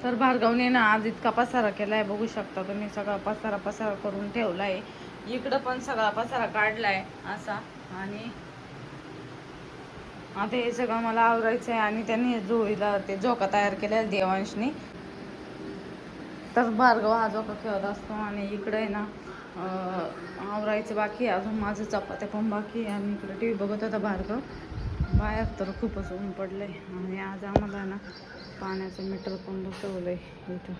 तर भार्गवने ना आज इतका पसारा केलाय, बघू शकता तुम्ही. सगळा पसारा करून ठेवलाय. इकडं पण सगळा पसारा काढलाय असा. आणि आता हे सगळं मला आवरायचं आहे. आणि त्यांनी जोडीला ते झोका तयार केलाय देवांशनी. तर भार्गव हा झोका खेळत असतो. आणि इकडे आहे ना आवरायचं बाकी आहे अजून. माझं चपात्या पण बाकी आहे. आणि इकडे टी व्ही बघत होता भार्गव. बाहेर तर खूपच ऊन पडलंय. आणि आज आम्हाला ना पाण्याचं मीटर पण बसवलंय इथं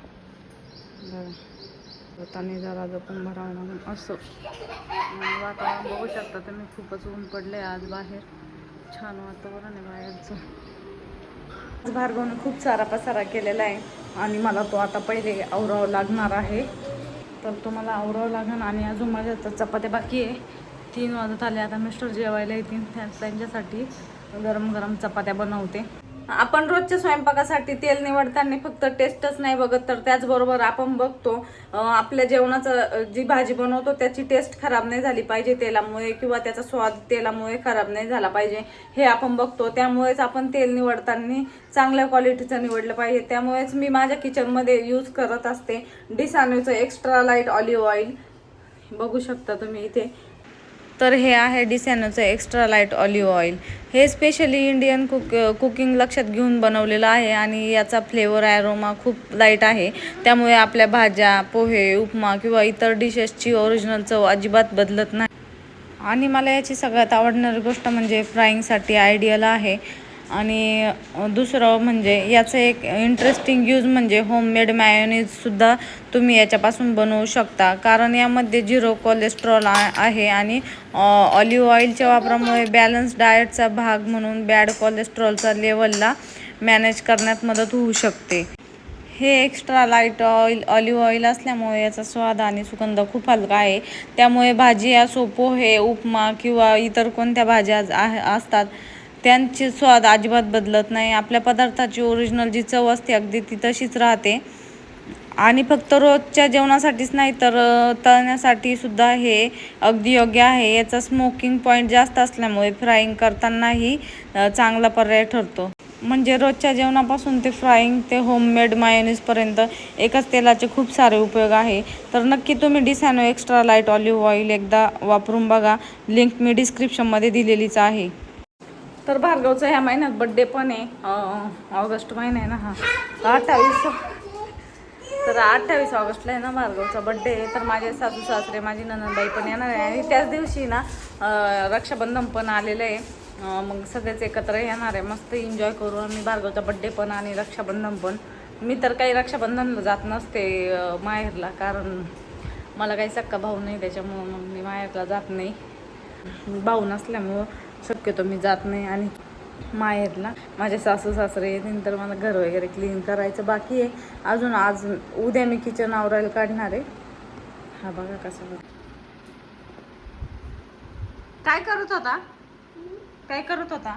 बघा. स्वतःने जरा जपून भरावं म्हणून असं. आणि वातावरण बघू शकता तुम्ही, खूपच ऊन पडलंय आज बाहेर. छान वातावरण आहे बाहेरचं. आज भार्गवने खूप सारा पसारा केलेला आहे. आणि मला तो आता पहिले आवरावं लागणार आहे. तर तो मला आवरावं लागेल. आणि अजून माझ्या तर चपात्या बाकी आहे. 3 वाजत आले. आता मिस्टर जेवायला येतील. त्यांच्यासाठी गरम गरम चपात्या बनवते. आपण रोजच्या स्वयंपाकासाठी तेल निवडताना फक्त टेस्टच नाही बघत, तर त्याचबरोबर आपण बघतो आपल्या जेवणाचं जी भाजी बनवतो त्याची टेस्ट खराब नाही झाली पाहिजे तेलामुळे, किंवा त्याचा स्वाद तेलामुळे खराब नाही झाला पाहिजे हे आपण बघतो. त्यामुळेच आपण तेल निवडताना चांगल्या क्वालिटीचं निवडलं पाहिजे. त्यामुळेच मी माझ्या किचनमध्ये यूज करत असते डिसानोचं एक्स्ट्रा लाईट ऑलिव्ह ऑइल. बघू शकता तुम्ही इथे. तर हे आहे डिसॅनोचं एक्स्ट्रा लाईट ऑलिव्ह ऑइल. हे स्पेशली इंडियन कुकिंग लक्षात घेऊन बनवलेलं आहे. आणि याचा फ्लेवर ॲरोमा खूप लाईट आहे. त्यामुळे आपल्या भाज्या, पोहे, उपमा किंवा इतर डिशेसची ओरिजिनल चव अजिबात बदलत नाही. आणि मला याची सगळ्यात आवडणारी गोष्ट म्हणजे फ्राईंगसाठी आयडियल आहे. आणि दुसरं म्हणजे याचं एक इंटरेस्टिंग यूज म्हणजे होममेड मायोनीजसुद्धा तुम्ही याच्यापासून बनवू शकता. कारण यामध्ये 0 कोलेस्ट्रॉल आहे. आणि ऑलिव्ह ऑइलच्या वापरामुळे बॅलन्स डाएटचा भाग म्हणून बॅड कोलेस्ट्रॉलचा लेवलला मॅनेज करण्यात मदत होऊ शकते. हे एक्स्ट्रा लाईट ऑलिव्ह ऑइल असल्यामुळे याचा स्वाद आणि सुगंध खूप हलका आहे. त्यामुळे भाजी असो, पोहे, उपमा किंवा इतर कोणत्या भाज्या असतात त्यांची स्वाद अजिबात बदलत नाही. आपल्या पदार्थाची ओरिजिनल जी चव असते अगदी ती तशीच राहते. आणि फक्त रोजच्या जेवणासाठीच नाही तर तळण्यासाठी सुद्धा हे अगदी योग्य आहे. याचा स्मोकिंग पॉईंट जास्त असल्यामुळे फ्राईंग करतानाही चांगला पर्याय ठरतो. म्हणजे रोजच्या जेवणापासून ते फ्राईंग ते होममेड मायोनीजपर्यंत एकाच तेलाचे खूप सारे उपयोग आहे. तर नक्की तुम्ही डिसॅनो एक्स्ट्रा लाईट ऑलिव्ह ऑइल एकदा वापरून बघा. लिंक मी डिस्क्रिप्शनमध्ये दिलेलीच आहे. तर भार्गवचा ह्या महिन्यात बड्डे पण आहे. ऑगस्ट महिना आहे ना हा 28. तर 28 ऑगस्टला आहे ना भार्गवचा बड्डे आहे. तर माझे सासू सासरे, माझी ननंदबाई पण येणार आहे. आणि त्याच दिवशी ना रक्षाबंधन पण आलेलं आहे. मग सगळेच एकत्र येणार आहे. मस्त एन्जॉय करू आम्ही भार्गवचा बड्डे पण आणि रक्षाबंधन पण. मी तर काही रक्षाबंधनला जात नसते माहेरला, कारण मला काही सक्का भाऊ नाही. त्याच्यामुळं मग मी माहेरला जात नाही. भाऊ नसल्यामुळं शक्यतो मी जात नाही. आणि माहेरला माझे सासू सासरे येतील तर मला घर वगैरे क्लीन करायचं बाकी आहे अजून. आज उद्या मी किचन आवरायला काढणार आहे. हा बघा कसं काय करत होता. काय करत होता.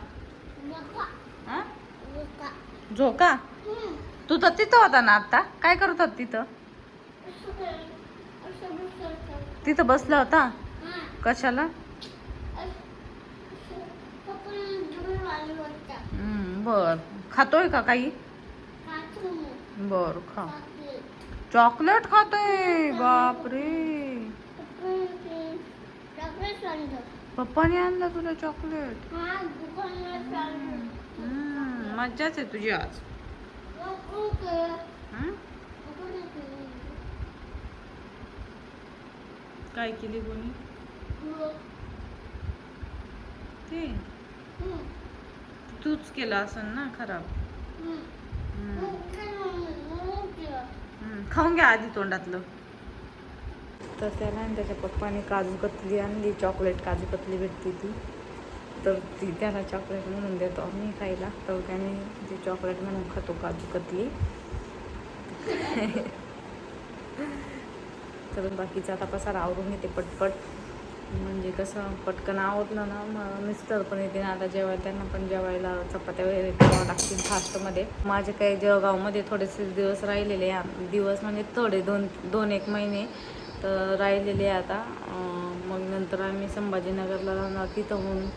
झोका. तू तर तिथं होता ना आता. काय करत होता तिथं. तिथं बसला होता. कशाला. बर. खातोय का काही. बर खा. चॉकलेट खातोय. बापरे. पप्पाने आणलं तुला चॉकलेट. मज्जाच आहे तुझी आज. काय केली कोणी. ते तूच केलं असेल ना खराब. खाऊन घ्या आधी तोंडातलं. तर त्याला त्याच्या पप्पाने काजू कतली आणली. चॉकलेट काजू कतली भेटते ती. तर ती त्याला चॉकलेट म्हणून देतो आम्ही खायला. तर त्याने ती चॉकलेट म्हणून खातो काजू कतली. तर बाकीचा आता पसारा आवरून घेते पटपट. म्हणजे कसं पटकन आवडलं ना मिस्टर पण येते ना आता जेवायला. त्यांना पण जेवायला चपात्या वगैरे करावं लागतील फास्टमध्ये. माझे काही जळगावमध्ये थोडेसे दिवस राहिलेले दिवस म्हणजे थोडे 2-1 महिने तर राहिलेले आता. मग नंतर आम्ही संभाजीनगरला राहणार. तिथं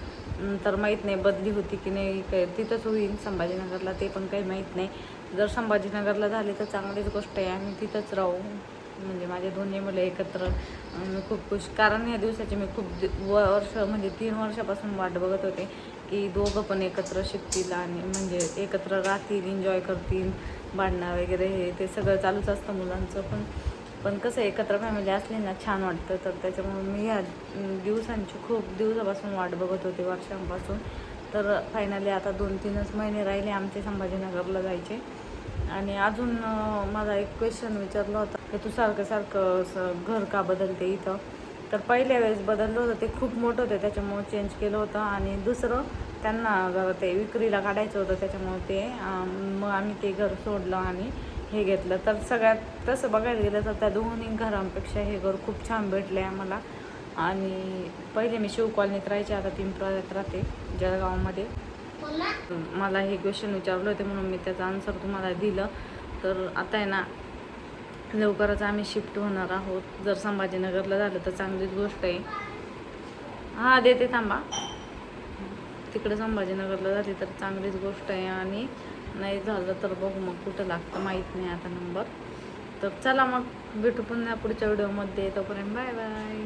नंतर माहीत नाही बदली होती की नाही. काय तिथंच होईल संभाजीनगरला ते पण काही माहीत नाही. जर संभाजीनगरला झाले तर चांगलीच गोष्ट आहे, आम्ही तिथंच राहू. म्हणजे माझे दोन्ही मुलं एकत्र. मी खूप खुश, कारण ह्या दिवसाची मी खूप वर्ष म्हणजे 3 वर्षापासून वाट बघत होते की दोघं पण एकत्र शिकतील आणि म्हणजे एकत्र राहतील, एन्जॉय करतील, भांडणं वगैरे हे ते सगळं चालूच असतं मुलांचं. पण कसं एकत्र फॅमिली असली ना छान वाटतं. तर त्याच्यामुळे मी ह्या दिवसांची खूप दिवसापासून वाट बघत होते, वर्षांपासून. तर फायनली आता 2-3च महिने राहिले आमचे संभाजीनगरला जायचे. आणि अजून मला एक क्वेश्चन विचारला होता की तू सारखं सारखं घर का बदलते इथं. तर पहिल्या वेळेस बदललं होतं ते खूप मोठं होतं, त्याच्यामुळं चेंज केलं होतं. आणि दुसरं त्यांना जरा ते विक्रीला काढायचं होतं, त्याच्यामुळं ते मग आम्ही ते घर सोडलं आणि हे घेतलं. तर सगळ्यात तसं बघायला गेलं तर त्या दोन्ही घरांपेक्षा हे घर खूप छान भेटले आम्हाला. आणि पहिले मी शिव कॉलनीत राहायचे, आता पिंपळात राहते जळगावमध्ये. मला हे क्वेश्चन विचारलं होते म्हणून मी त्याचं आन्सर तुम्हाला दिलं. तर आता आहे ना लवकरच आम्ही शिफ्ट होणार आहोत. जर संभाजीनगरला झालं तर चांगलीच गोष्ट आहे. हां देते थांबा. तिकडे संभाजीनगरला झाली तर चांगलीच गोष्ट आहे, आणि नाही झालं तर बघू मग कुठं लागतं माहीत नाही आता नंबर. तर चला मग भेटू पुन्हा पुढच्या व्हिडिओमध्ये. तोपर्यंत बाय बाय.